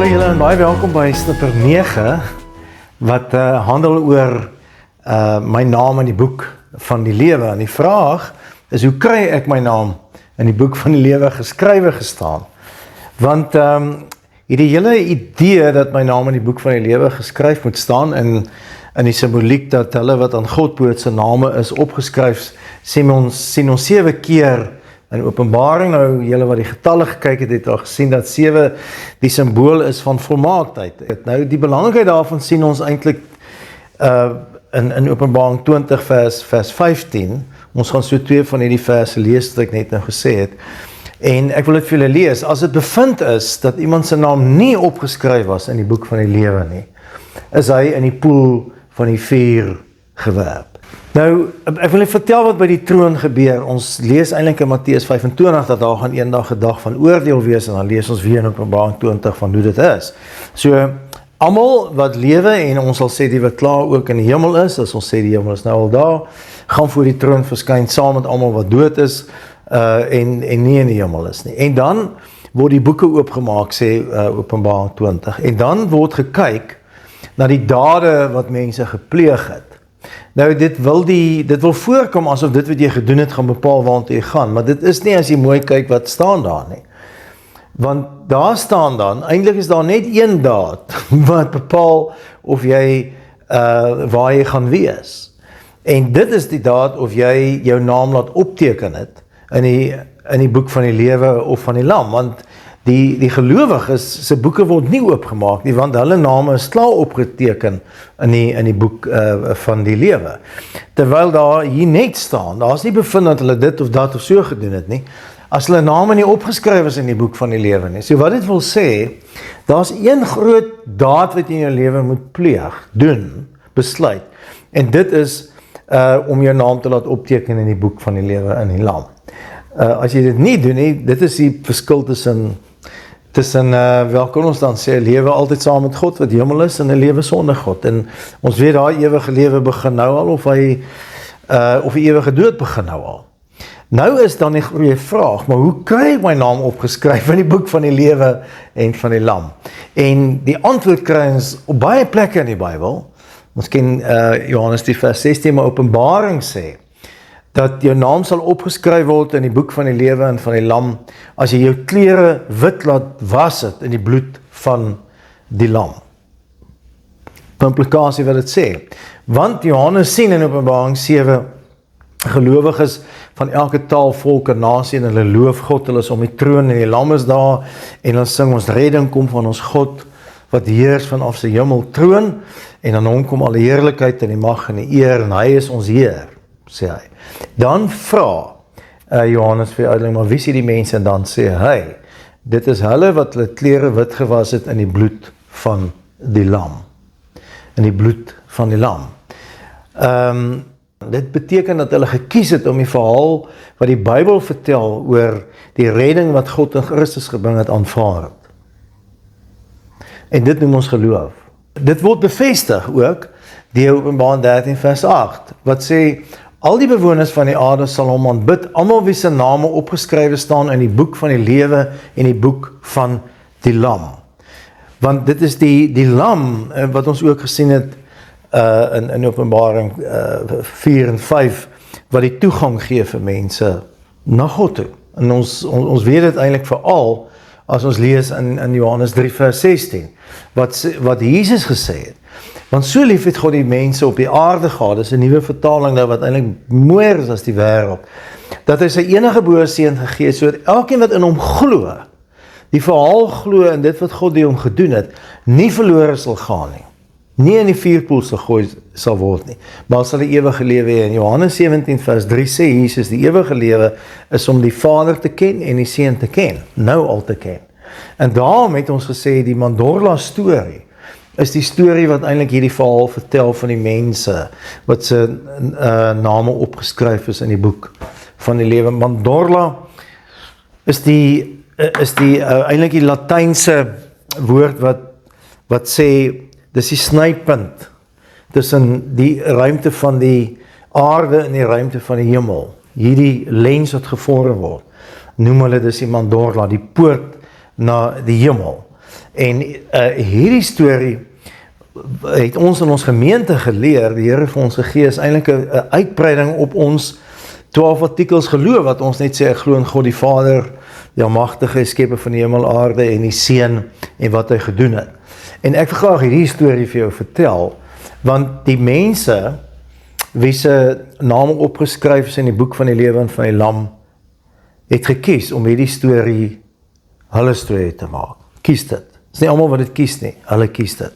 Hallo julle en baie welkom by Snipper 9 wat handel oor my naam in die boek van die lewe. En die vraag is, hoe kry ek my naam in die boek van die lewe geskrywe gestaan? Want hierdie hele idee dat my naam in die boek van die lewe geskryf moet staan in die simboliek dat hulle wat aan God behoort se name is opgeskryf, sien ons 7 keer in Openbaring. Nou, julle wat die getalle gekyk het al gesien dat 7 die symbool is van volmaaktheid. Nou, die belangrikheid daarvan sien ons eintlik in Openbaring 20 vers 15. Ons gaan so 2 van hierdie verse lees wat ek net nou gesê het. En ek wil dit vir julle lees. As dit bevind is dat iemand se naam nie opgeskryf was in die boek van die lewe nie, is hy in die poel van die vuur gewerp. Nou, ek wil net vertel wat by die troon gebeur. Ons lees eintlik in Matteus 25 dat daar gaan eendag 'n dag van oordeel wees, en dan lees ons weer in Openbaring 20 van hoe dit is. So, almal wat lewe, en ons sal sê die wat klaar ook in die hemel is, as ons sê die hemel is nou al daar, gaan voor die troon verskyn saam met almal wat dood is, en nie in die hemel is nie. En dan word die boeke oopgemaak, sê Openbaring 20, en dan word gekyk na die dade wat mense gepleeg het. Nou, dit wil voorkom asof dit wat jy gedoen het gaan bepaal waartoe jy gaan, maar dit is nie as jy mooi kyk wat staan daar nie. Want daar staan dan, eintlik is daar net een daad wat bepaal of jy waar jy gaan wees. En dit is die daad of jy jou naam laat opteken het in die boek van die lewe of van die lam, want die gelowiges se boeke word nie oopgemaak nie, want hulle name is klaar opgeteken in die boek van die lewe. Terwyl daar hier net staan, daar is nie bevind dat hulle dit of dat of so gedoen het nie, as hulle name nie opgeskryf is in die boek van die lewe nie. So wat dit wil sê, daar's een groot daad wat jy in jou lewe moet pleeg, doen, besluit, en dit is om jou naam te laat opteken in die boek van die lewe in die lam. As jy dit nie doen nie, dit is die verskil tussen wel kan ons dan sê, lewe altyd saam met God wat hemel is, en 'n lewe sonder God. En ons weet daai ewige lewe begin nou al, of die ewige dood begin nou al. Nou is dan die goeie vraag, maar hoe kry ek my naam opgeskryf in die boek van die lewe en van die lam? En die antwoord kry ons op baie plekke in die Bybel. Ons ken Johannes die vers 16, maar Openbaring sê dat jou naam sal opgeskryf word in die boek van die lewe en van die lam, as jy jou klere wit laat was het in die bloed van die lam. Implikasie wat dit sê. Want Johannes sien in Openbaring 7 gelowiges van elke taal, volk en nasie, en hulle loof God, hulle is om die troon en die lam is daar, en hulle sing ons redding kom van ons God, wat heers vanaf sy hemel troon, en aan hom kom alle heerlikheid en die mag en die eer, en hy is ons Heer, sê hy. Dan vra Johannes vir uitdaging, maar wie is die mense? En dan sê hy, dit is hulle wat hulle klere wit gewas het in die bloed van die lam. In die bloed van die lam. Dit beteken dat hulle gekies het om die verhaal wat die Bybel vertel oor die redding wat God in Christus gebring het, aanvaar het. En dit noem ons geloof. Dit word bevestig ook deur Openbaring 13 vers 8, wat sê, al die bewoners van die aarde sal hom aanbid, almal wie se name opgeskrywe staan in die boek van die lewe en die boek van die lam. Want dit is die lam, wat ons ook gesien het in Openbaring 4 en 5, wat die toegang gee vir mense na God toe. En ons weet dit eintlik veral as ons lees in Johannes 3 vers 16, wat Jesus gesê het. Want so lief het God die mense op die aarde gehad, dis 'n nuwe vertaling nou wat eintlik mooier is as die wêreld, dat hy sy enige gebore seun gegee het, sodat elkeen wat in hom glo, die verhaal glo in dit wat God deur hom gedoen het, nie verlore sal gaan nie, nie in die vuurpoel sal gooi sal word nie, maar sal die ewige lewe hê. In Johannes 17 vers 3 sê Jesus, die ewige lewe is om die Vader te ken en die Seun te ken, nou al te ken. En daarom het ons gesê, die Mandorla storie is die storie wat eintlik hierdie verhaal vertel van die mense wat se name opgeskryf is in die boek van die lewe. Mandorla is eintlik die Latynse woord wat sê, dis die snypunt tussen die ruimte van die aarde en die ruimte van die hemel. Hierdie lens wat gevorm word, noem hulle dis die Mandorla, die poort na die hemel. En hierdie storie het ons in ons gemeente geleer, die Here vir ons gegee is eintlik 'n uitbreiding op ons 12 artikels geloof, wat ons net sê, ek glo in God die Vader, die almagtige skepper van die hemel, aarde en die Seun en wat hy gedoen het. En ek wil graag hierdie storie vir jou vertel, want die mense wie se name opgeskryf is in die boek van die lewe van die Lam, het gekies om hierdie storie hulle storie te maak. Kies dit. Dis nie almal wat dit kies nie, hulle kies dit.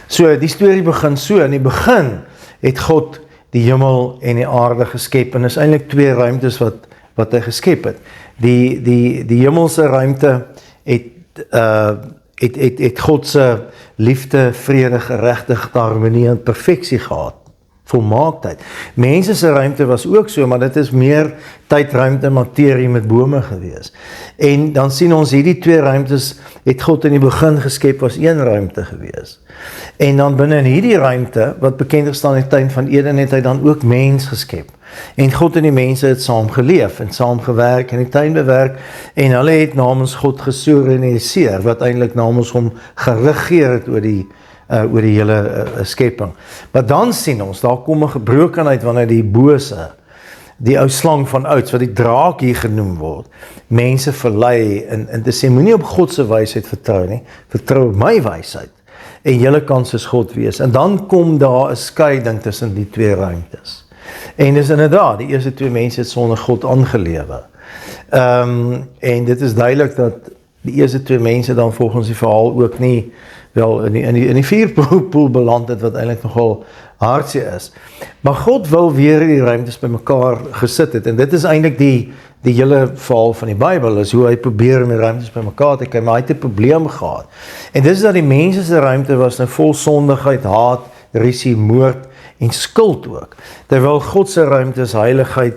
So, die storie begin so, in die begin het God die hemel en die aarde geskep, en is eintlik 2 ruimtes wat hy geskep het. Die hemelse ruimte het God se liefde, vrede, geregtigheid, harmonie en perfeksie gehad. Volmaaktheid. Mense se ruimte was ook so, maar dit is meer tyd, ruimte, materie met bome gewees. En dan sien ons hierdie 2 ruimtes het God in die begin geskep, was 1 ruimte gewees. En dan binne in hierdie ruimte, wat bekend staan in die tuin van Eden, het hy dan ook mens geskep. En God en die mense het saam geleef en saam gewerk en die tuin bewerk, en hulle het namens God gesorganiseer, wat eintlik namens hom geregeer het oor die hele skepping. Maar dan sien ons, daar kom 'n gebrokenheid wanneer die bose, die ou slang van ouds, wat die draak hier genoem word, mense verlei en te sê, moenie op God se wysheid vertrou nie, vertrou op my wysheid, en julle kan soos God wees. En dan kom daar 'n skeiding tussen die 2 ruimtes. En dis inderdaad, die eerste 2 mense het sonder God aangelewe. En dit is duidelik dat die eerste 2 mense dan volgens die verhaal ook nie wel in die vuurpoel beland het, wat eintlik nogal hartseer is. Maar God wil weer die ruimtes by mekaar gesit het, en dit is eintlik die hele verhaal van die Bybel, is hoe hy probeer om die ruimtes by mekaar te kry, maar hy het 'n probleem gehad. En dit is dat die mense se ruimte was nou vol sondigheid, haat, rusie, moord en skuld ook. Terwyl God se ruimte is heiligheid,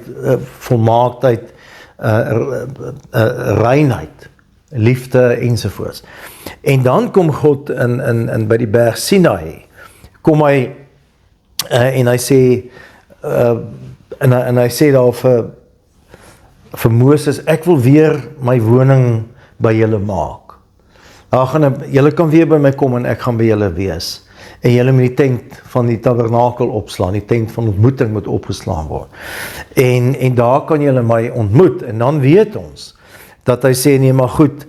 volmaaktheid, reinheid, liefde ensovoorts. En dan kom God in by die berg Sinai, kom hy en hy sê en hy sê daar vir Moses, ek wil weer my woning by julle maak. Julle kan weer by my kom en ek gaan by julle wees. En julle moet die tent van die tabernakel opslaan, die tent van ontmoeting moet opgeslaan word. En daar kan julle my ontmoet, en dan weet ons dat hy sê, nee, maar goed,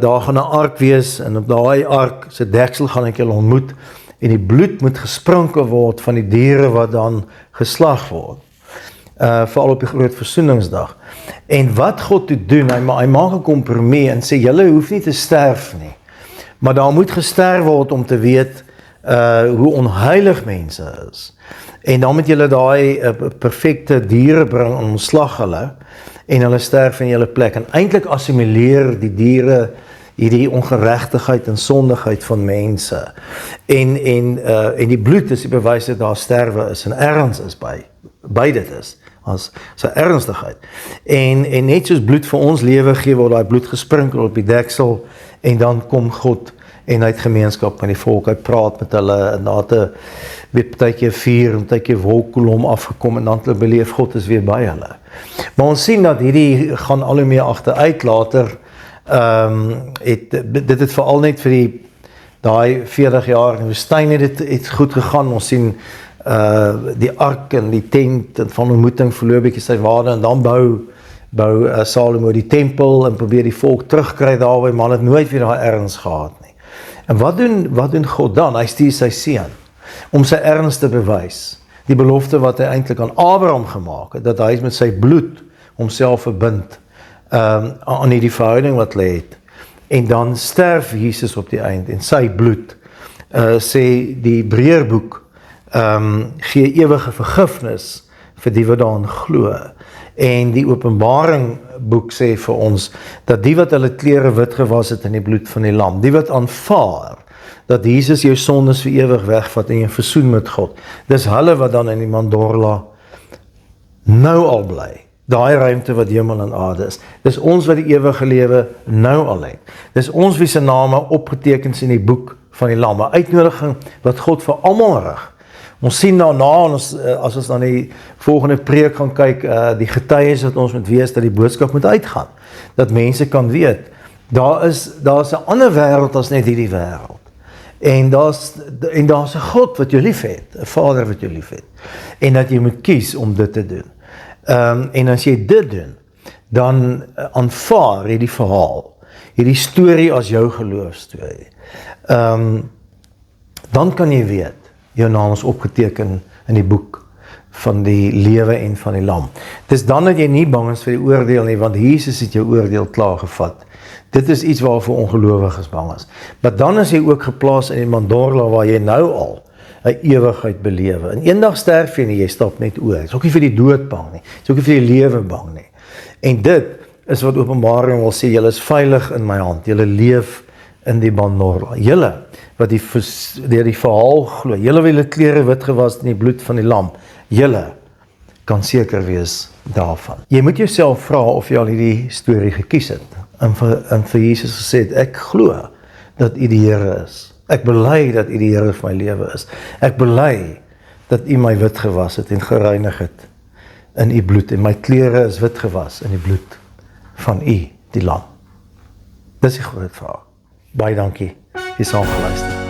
daar gaan 'n ark wees, en op daai ark se deksel gaan ek julle ontmoet, en die bloed moet gesprinkel word van die diere wat dan geslag word. Veral op die groot versoeningsdag. En wat God toe doen, hy maak 'n kompromie en sê, julle hoef nie te sterf nie, maar daar moet gesterf word om te weet hoe onheilig mense is. En dan moet julle daai perfekte diere bring en ontslag hulle, en hulle sterf in julle plek. En eintlik assimileer die diere hierdie ongeregtigheid en sondigheid van mense. En die bloed is die bewys dat daar sterwe is en erns is by dit is, as 'n ernstigheid. En net soos bloed vir ons lewe gee, word daai bloed gesprinkel op die deksel, en dan kom God en hy het gemeenskap met die volk, hy praat met hulle, en daar het 'n partykeer vuur, en partykeer wolkkolom afgekom, en dan het hulle beleef God is weer by hulle. Maar ons sien dat hierdie gaan al hoe meer agteruit later, dit het veral net vir daai 40 jaar in die woestyn het goed gegaan. Ons sien die ark en die tent van ontmoeting verloor bietjie sy waarde, en dan bou Salomo die tempel en probeer die volk terugkry daarby, maar het nooit weer daai erns gehad nie. En wat doen God dan? Hy stuur sy seun om sy erns te bewys. Die belofte wat hy eintlik aan Abraham gemaak het, dat hy met sy bloed homself verbind aan die verhouding wat hy het. En dan sterf Jesus op die eind, en sy bloed, sê die Hebreërboek, gee ewige vergifnis vir die wat daarin glo. En die Openbaring boek sê vir ons, dat die wat hulle klere wit gewas het in die bloed van die lam, die wat aanvaar, dat Jesus jou sondes vir ewig wegvat en jy versoen met God, dis hulle wat dan in die mandorla nou al bly. Daai ruimte wat hemel en aarde is. Dis ons wat die ewige lewe nou al het. Dis ons wie se name opgeteken is in die boek van die lam. 'n Uitnodiging wat God vir almal rig. Ons sien daarna, as ons dan die volgende preek gaan kyk, die getuies wat ons moet wees, dat die boodskap moet uitgaan. Dat mense kan weet, Daar's 'n ander wêreld as net hierdie wêreld. En daar's 'n God wat jou liefhet, 'n Vader wat jou liefhet. En dat jy moet kies om dit te doen. En as jy dit doen, dan aanvaar hierdie verhaal, hierdie storie as jou geloofstorie. Dan kan jy weet, jou naam is opgeteken in die boek van die lewe en van die lam. Dis dan dat jy nie bang is vir die oordeel nie, want Jesus het jou oordeel klaar gevat. Dit is iets waarvoor ongelowiges bang is. Maar dan is jy ook geplaas in die mandorla waar jy nou al 'n ewigheid belewe. En eendag sterf jy nie, jy stap net oor. Jy is ook nie vir die dood bang nie. Jy is ook nie vir die lewe bang nie. En dit is wat Openbaring wil sê, julle is veilig in my hand. Julle leef in die mandorla. Julle wat deur die verhaal glo. Julle wie julle klere wit gewas in die bloed van die lam. Julle kan seker wees daarvan. Jy moet jouself vra of jy al hierdie storie gekies het. En vir Jesus gesê het, ek glo dat U die Here is. Ek bely dat U die Here van my lewe is. Ek bely dat U my wit gewas het en gereinig het in U bloed. En my klere is wit gewas in die bloed van U, die lam. Dis die groot vraag. Baie dankie. Jy saam geluister.